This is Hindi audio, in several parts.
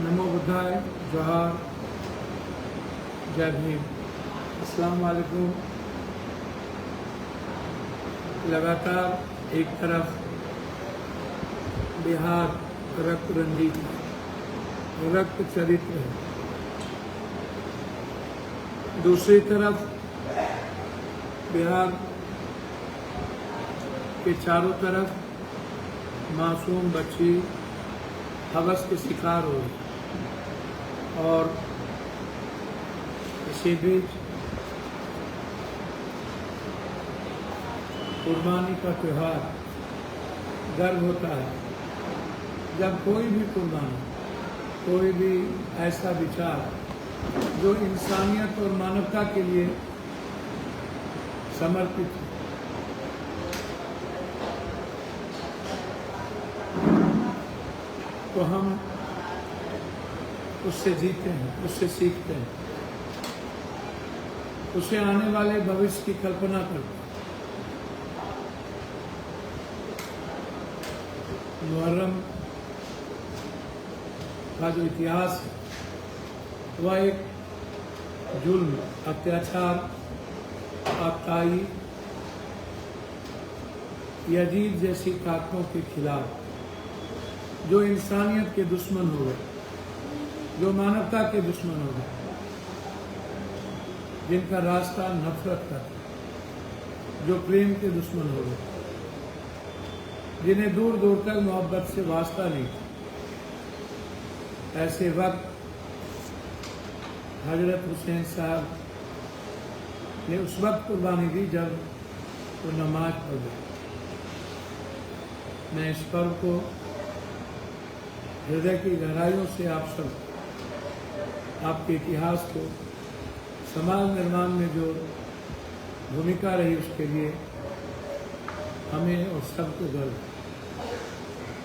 नमो बुद्धाय, जोहार, जय भीम। अस्सलाम वालेकुम। लगातार एक तरफ बिहार रक्त रंजित रक्त चरित्र है, दूसरी तरफ बिहार के चारों तरफ मासूम बच्ची हवस के शिकार हो गई और इसी बीच कुर्बानी का त्योहार। गर्व होता है जब कोई भी कुर्बानी, कोई भी ऐसा विचार जो इंसानियत और मानवता के लिए समर्पित है, तो हम उससे जीते हैं, उससे सीखते हैं, उससे आने वाले भविष्य की कल्पना करते हैं। मुहर्रम का जो इतिहास है वह एक जुल्म, अत्याचार, आबताई, यजीद जैसी ताकतों के खिलाफ जो इंसानियत के दुश्मन हो गए, जो मानवता के दुश्मन हो गए, जिनका रास्ता नफरत का था, जो प्रेम के दुश्मन हो गए, जिन्हें दूर दूर तक मोहब्बत से वास्ता नहीं था, ऐसे वक्त हजरत हुसैन साहब ने उस वक्त कुर्बानी दी जब वो नमाज पढ़ गए। मैं इस पर्व को हृदय की गहराइयों से आप सब, आपके इतिहास को, समाज निर्माण में जो भूमिका रही उसके लिए हमें और सबको गर्व,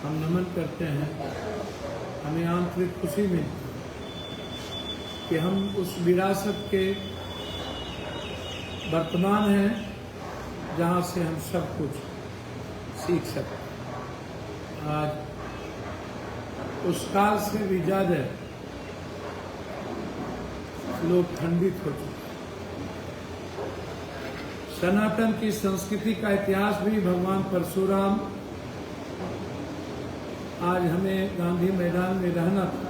हम नमन करते हैं। हमें आंतरिक खुशी मिलती है कि हम उस विरासत के वर्तमान हैं जहाँ से हम सब कुछ सीख सकते हैं। आज उस काल से भी ज़्यादा लोग खंडित हो चुके। सनातन की संस्कृति का इतिहास भी भगवान परशुराम आज हमें गांधी मैदान में रहना था,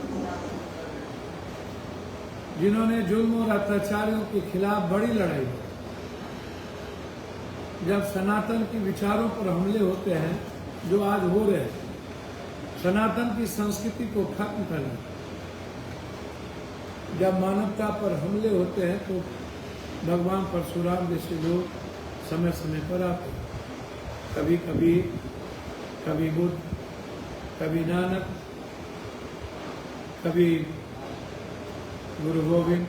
जिन्होंने जुल्म और अत्याचारियों के खिलाफ बड़ी लड़ाई की। जब सनातन के विचारों पर हमले होते हैं जो आज हो रहे हैं, सनातन की संस्कृति को खत्म करना, जब मानवता पर हमले होते हैं तो भगवान परशुराम जैसे लोग समय समय पर आते हैं। कभी कभी कभी बुद्ध, कभी नानक, कभी गुरु गोविंद,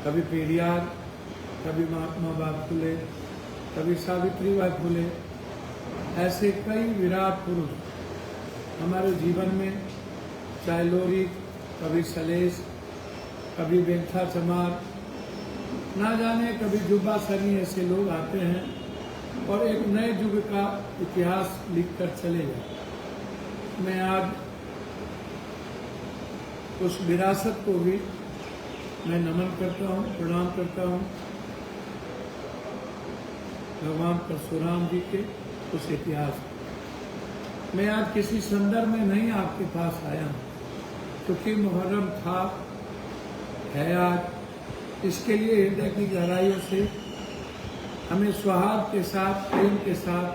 कभी पेरियार, कभी महात्मा बाबा फुले, कभी सावित्रीबाई फुले, ऐसे कई विराट पुरुष हमारे जीवन में, चाहे लोरी, कभी सलेश, कभी बेंथा चमार, ना जाने कभी जुब्बा सनी, ऐसे लोग आते हैं और एक नए युग का इतिहास लिखकर चले गए। मैं आज उस विरासत को भी मैं नमन करता हूँ, प्रणाम करता हूँ, भगवान परशुराम जी के उस इतिहास। मैं आज किसी संदर्भ में नहीं आपके पास आया हूँ, क्योंकि मुहर्रम था, है आज, इसके लिए हृदय की गहराइयों से हमें सौहार्द के साथ, प्रेम के साथ,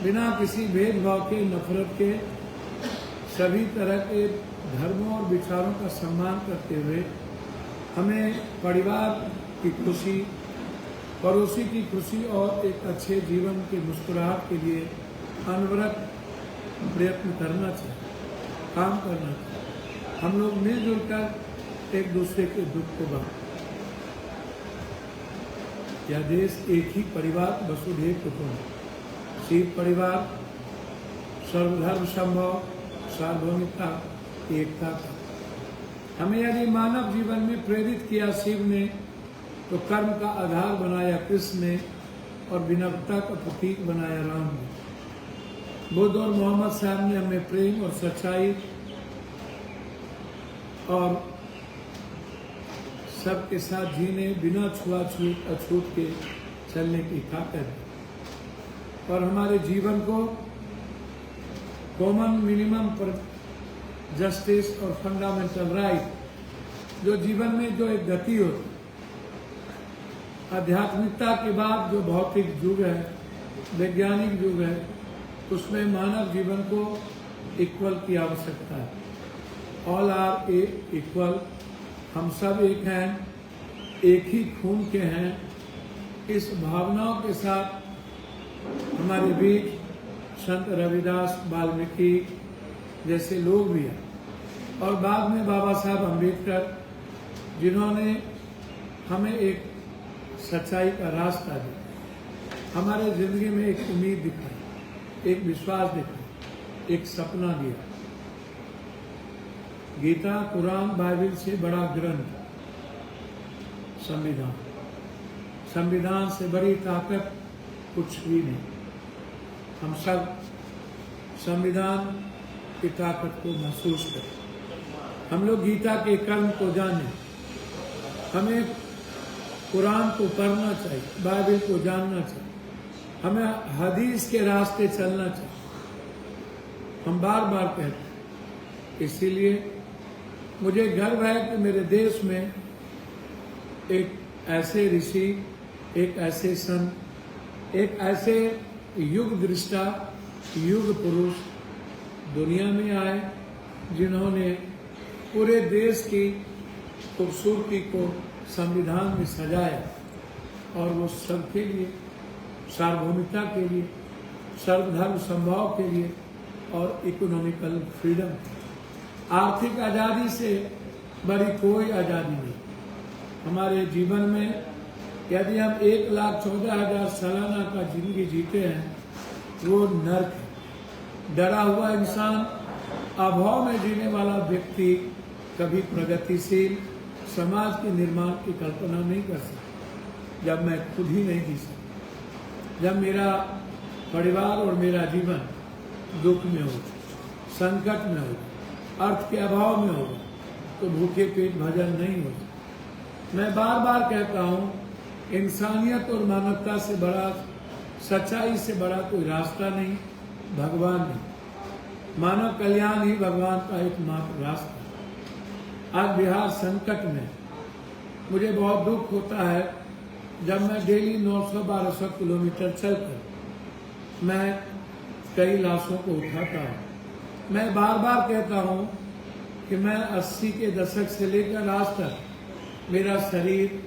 बिना किसी भेदभाव के, नफरत के, सभी तरह के धर्मों और विचारों का सम्मान करते हुए हमें परिवार की खुशी, पड़ोसी की खुशी और एक अच्छे जीवन के मुस्कुराहट के लिए अनवरत प्रयत्न करना चाहिए, काम करना चाहिए। हम लोग मिलजुल कर एक दूसरे के दुख को बांटें। यह देश एक ही परिवार, वसुधैव कुटुंबकम, शिव परिवार, सर्वधर्म संभव, सार्वभौमिकता, एकता का हमें यदि मानव जीवन में प्रेरित किया शिव ने, तो कर्म का आधार बनाया कृष्ण ने और विनम्रता का प्रतीक बनाया राम ने। बुद्ध और मोहम्मद साहब ने हमें प्रेम और सच्चाई और सबके साथ जीने, बिना छुआछूत अछूत के चलने की ताकत दी और हमारे जीवन को कॉमन मिनिमम पर जस्टिस और फंडामेंटल राइट, जो जीवन में जो एक गति होती, आध्यात्मिकता के बाद जो भौतिक युग है, वैज्ञानिक युग है, उसमें मानव जीवन को इक्वल की आवश्यकता है। ऑल आर इक्वल, हम सब एक हैं, एक ही खून के हैं। इस भावनाओं के साथ हमारे बीच संत रविदास, वाल्मीकि जैसे लोग भी हैं और बाद में बाबा साहब अम्बेडकर, जिन्होंने हमें एक सच्चाई का रास्ता दिया, हमारे जिंदगी में एक उम्मीद दिखाई, एक विश्वास दिखाई, एक सपना दिया। गीता, कुरान, बाइबल से बड़ा ग्रंथ संविधान, संविधान से बड़ी ताकत कुछ भी नहीं। हम सब संविधान की ताकत को महसूस करें। हम लोग गीता के कर्म को जानें, हमें कुरान को पढ़ना चाहिए, बाइबल को जानना चाहिए, हमें हदीस के रास्ते चलना चाहिए। हम बार बार कहते हैं। इसीलिए मुझे गर्व है कि मेरे देश में एक ऐसे ऋषि, एक ऐसे संत, एक ऐसे युग दृष्टा, युग पुरुष दुनिया में आए, जिन्होंने पूरे देश की खूबसूरती को संविधान में सजाया और वो सबके लिए, सार्वभौमिकता के लिए, सर्वधर्म संभाव के लिए और इकोनॉमिकल फ्रीडम, आर्थिक आज़ादी से बड़ी कोई आज़ादी नहीं। हमारे जीवन में यदि हम 1,14,000 सालाना का जिंदगी जीते हैं, वो नर्क है। डरा हुआ इंसान, अभाव में जीने वाला व्यक्ति कभी प्रगतिशील समाज के निर्माण की कल्पना नहीं कर सकता। जब मैं खुद ही नहीं जी सकता, जब मेरा परिवार और मेरा जीवन दुख में हो, संकट में हो, अर्थ के अभाव में होगा, तो भूखे पेट भजन नहीं होगा। मैं बार बार कहता हूँ, इंसानियत और मानवता से बड़ा, सच्चाई से बड़ा कोई रास्ता नहीं, भगवान नहीं। मानव कल्याण ही भगवान का एकमात्र रास्ता। आज बिहार संकट में मुझे बहुत दुख होता है जब मैं डेली 900-1200 किलोमीटर चलकर मैं कई लाशों को उठाता हूँ। मैं बार बार कहता हूँ कि मैं 80 के दशक से लेकर आज तक मेरा शरीर,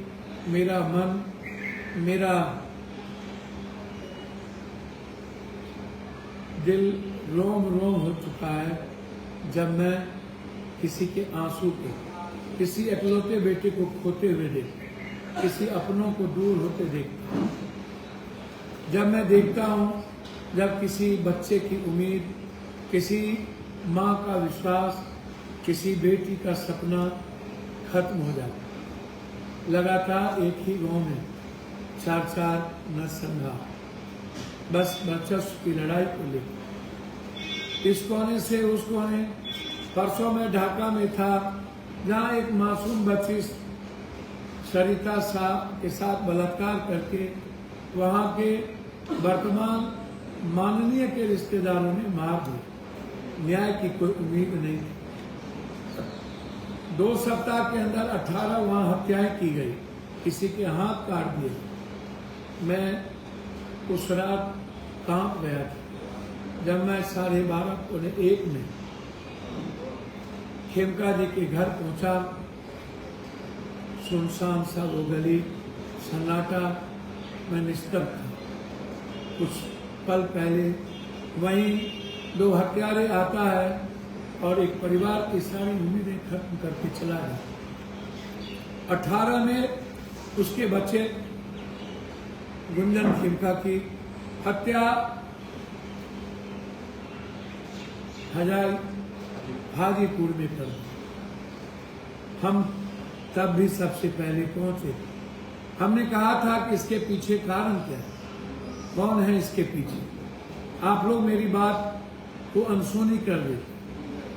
मेरा मन, मेरा दिल रोम रोम हो चुका है जब मैं किसी के आंसू को, किसी इकलौते बेटे को खोते हुए देखता, किसी अपनों को दूर होते देखता हूँ। जब मैं देखता हूँ जब किसी बच्चे की उम्मीद, किसी माँ का विश्वास, किसी बेटी का सपना खत्म हो जाता। लगातार एक ही गांव में 4-4 नरसंहार, बस वर्चस्व की लड़ाई को लेकर, इस कोने से उस कोने। परसों में ढाका में था, जहाँ एक मासूम बच्ची सरिता शाह के साथ बलात्कार करके वहाँ के वर्तमान माननीय के रिश्तेदारों ने मार दिया। न्याय की कोई उम्मीद नहीं थी। 2 सप्ताह के अंदर 18 वहाँ हत्याएं की गई, किसी के हाथ काट दिए। मैं उस रात कांप गया था जब मैं 12:30-1 में खेमका जी के घर पहुंचा। सुनसान सा वो गली, सन्नाटा, मैं निस्तब्ध था। कुछ पल पहले वहीं 2 हत्यारे आता है और एक परिवार की सारी उम्मीदें खत्म करके चला गया। 18 में उसके बच्चे गुंजन खेमका की हत्या हाजीपुर में कर दी। हम तब भी सबसे पहले पहुंचे। हमने कहा था कि इसके पीछे कारण क्या है, कौन है इसके पीछे। आप लोग मेरी बात को अनसुनी कर देते।